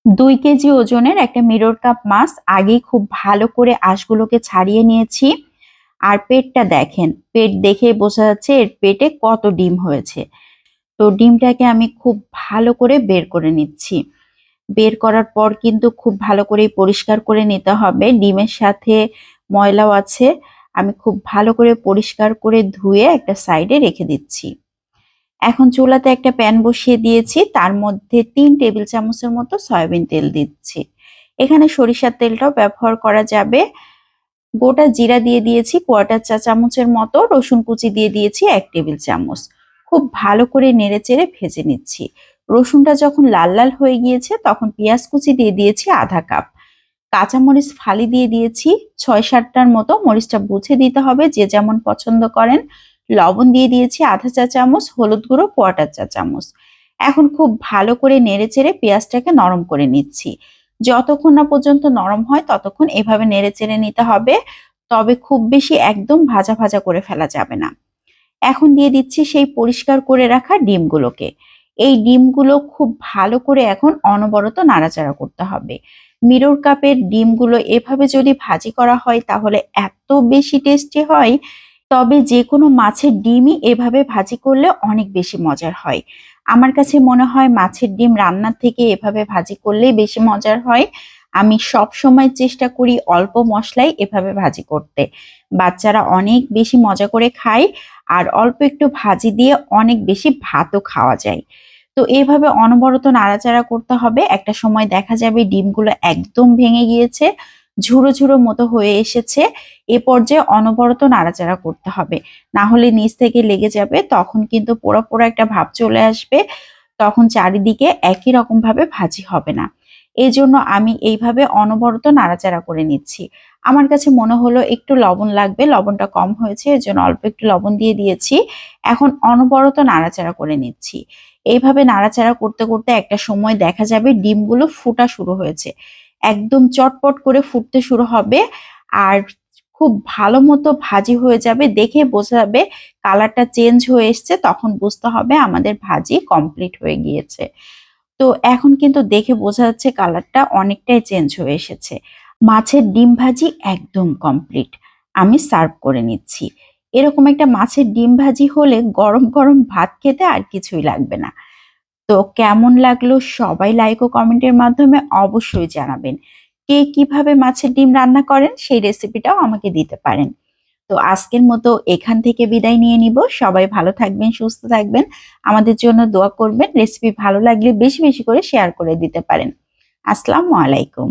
2 KG ওজনের একটা mirror cup মাছ আগেই খুব ভালো করে আঁশগুলোকে ছাড়িয়ে নিয়েছি। আর পেটটা দেখেন, পেট দেখেই বোঝা যাচ্ছে এর পেটে কত ডিম হয়েছে। তো ডিমটাকে আমি খুব ভালো করে বের করে নিচ্ছি। বের করার পর কিন্তু খুব ভালো করে পরিষ্কার করে নিতে হবে। ডিমের সাথে ময়লাও আছে। আমি খুব ভালো করে পরিষ্কার করে ধুয়ে একটা সাইডে রেখে দিচ্ছি। এখন চুলাতে একটা প্যান বসিয়ে দিয়েছি, তার মধ্যে 3 টেবিল চামচের মতো সয়াবিন তেল দিচ্ছি। এখানে সরিষার তেলটাও ব্যবহার করা যাবে। গোটা জিরা দিয়ে দিয়েছি 1/4 চা চামচের মতো, রসুন কুচি দিয়ে দিয়েছি 1 টেবিল চামচ। খুব ভালো করে নেড়েচেড়ে ভেজে নিচ্ছি। রসুনটা যখন লাল লাল হয়ে গিয়েছে তখন পেঁয়াজ কুচি দিয়ে দিয়েছি আধা কাপ। কাঁচামরিচ ফালি দিয়ে দিয়েছি 6-7টার মতো, মরিচটা বুঝে দিতে হবে যে যেমন পছন্দ করেন। লবণ দিয়ে দিয়েছি আধা 1/4 চামচ, হলুদ গুঁড়ো 1/4 চা চামচ। এখন খুব ভালো করে নেড়েচেড়ে পেঁয়াজটাকে নরম করে নিচ্ছি। যতক্ষণ না পর্যন্ত নরম হয় ততক্ষণ এভাবে নেড়েচেড়ে নিতে হবে, তবে খুব বেশি একদম ভাজা ভাজা করে ফেলা যাবে না। এখন দিয়ে দিচ্ছি সেই পরিষ্কার করে রাখা ডিমগুলোকে। এই ডিমগুলো খুব ভালো করে এখন অনবরত নাড়াচাড়া করতে হবে। মিরর কাপের ডিমগুলো এভাবে যদি ভাজি করা হয় তাহলে এত বেশি টেস্টি হয়। তবে যে কোনো মাছের ডিমই এভাবে ভাজি করলে অনেক বেশি মজার হয়। আমার কাছে মনে হয় মাছের ডিম রান্নার থেকে এভাবে ভাজি করলেই বেশি মজার হয়। আমি সব সময় চেষ্টা করি অল্প মশলায় এভাবে ভাজি করতে। বাচ্চারা অনেক বেশি মজা করে খায়। আর অল্প একটু ভাজি দিয়ে অনেক বেশি ভাতও খাওয়া যায়। তো এভাবে অনবরত নাড়াচাড়া করতে হবে। একটা সময় দেখা যাবে ডিমগুলো একদম ভেঙে গিয়েছে, ঝুড়ো ঝুড়ো মতো হয়ে এসেছে। এ পর্যায়ে অনবরত নাড়াচাড়া করতে হবে, না হলে নিচ থেকে লেগে যাবে, তখন কিন্তু পোড়া পোড়া একটা ভাব চলে আসবে। তখন চারিদিকে একই রকম ভাবে ভাজি হবে না। এই জন্য আমি এইভাবে অনবরত নাড়াচাড়া করে নিচ্ছি। আমার কাছে মনে হলো একটু লবণ লাগবে, লবণটা কম হয়েছে, এর জন্য অল্প একটু লবণ দিয়ে দিয়েছি। এখন অনবরত নাড়াচাড়া করে নিচ্ছি। এইভাবে নাড়াচাড়া করতে করতে একটা সময় দেখা যাবে ডিমগুলো ফুটা শুরু হয়েছে, একদম চটপট করে ফুটতে শুরু হবে। আর খুব ভালো মতো ভাজি হয়ে যাবে, দেখে বোঝা যাবে কালারটা চেঞ্জ হয়ে এসছে, তখন বুঝতে হবে আমাদের ভাজি কমপ্লিট হয়ে গিয়েছে। তো এখন কিন্তু দেখে বোঝা যাচ্ছে কালারটা অনেকটাই চেঞ্জ হয়ে এসেছে। মাছের ডিম ভাজি একদম কমপ্লিট। আমি সার্ভ করে নিচ্ছি। এরকম একটা মাছের ডিম ভাজি হলে গরম গরম ভাত খেতে আর কিছুই লাগবে না। তো কেমন লাগলো সবাই লাইক ও কমেন্টের মাধ্যমে অবশ্যই জানাবেন। কে কিভাবে মাছের ডিম রান্না করেন সেই রেসিপিটাও আমাকে দিতে পারেন। তো আজকের মতো এখান থেকে বিদায় নিয়ে নিব। সবাই ভালো থাকবেন, সুস্থ থাকবেন। আমাদের জন্য দোয়া করবেন। রেসিপি ভালো লাগলে বেশি বেশি করে শেয়ার করে দিতে পারেন। আসসালামু আলাইকুম।